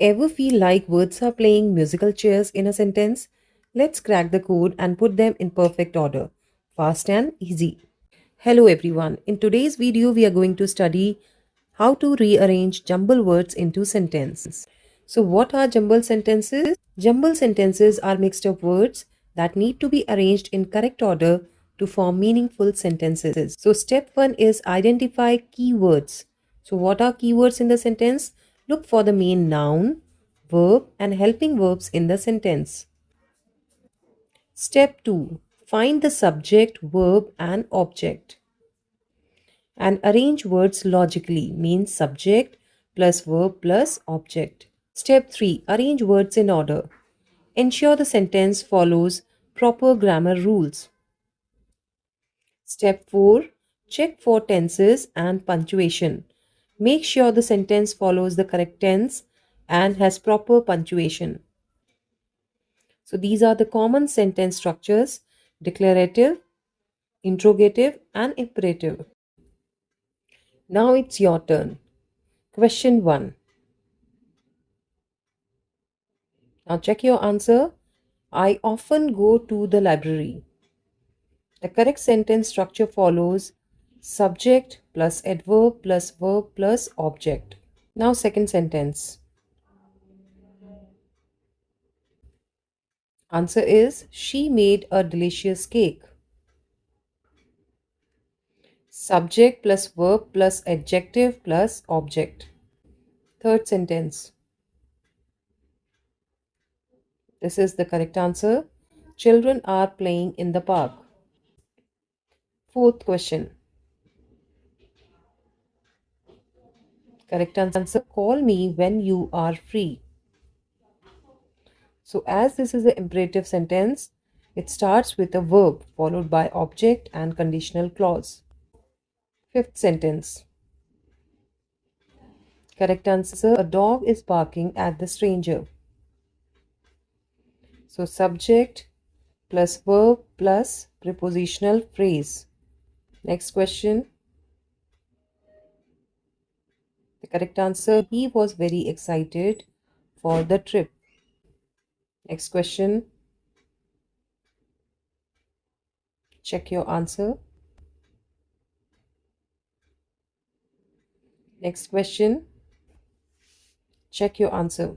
Ever feel like words are playing musical chairs in a sentence? Let's crack the code and put them in perfect order. Fast and easy. Hello everyone. In today's video we are going to study how to rearrange jumble words into sentence. So what are jumble sentences? Jumble sentences are mixed up words that need to be arranged in correct order to form meaningful sentences. So step 1 is identify keywords. So what are keywords in the sentence? Look for the main noun, verb and helping verbs in the sentence. Step 2. Find the subject, verb and object. And arrange words logically means subject plus verb plus object. Step 3. Arrange words in order. Ensure the sentence follows proper grammar rules. Step 4. Check for tenses and punctuation. Make sure the sentence follows the correct tense and has proper punctuation. So these are the common sentence structures: declarative, interrogative and imperative. Now it's your turn. Question 1. Now check your answer. I often go to the library. The correct sentence structure follows subject plus adverb plus verb plus object. Now second sentence. Answer is she made a delicious cake. Subject plus verb plus adjective plus object. Third sentence. This is the correct answer. Children are playing in the park. Fourth question. Correct answer. Call me when you are free. So as this is an imperative sentence, it starts with a verb followed by object and conditional clause. Fifth sentence. Correct answer. A dog is barking at the stranger. So subject plus verb plus prepositional phrase. Next question. The correct answer. He was very excited for the trip. Next question. Check your answer. Next question. Check your answer.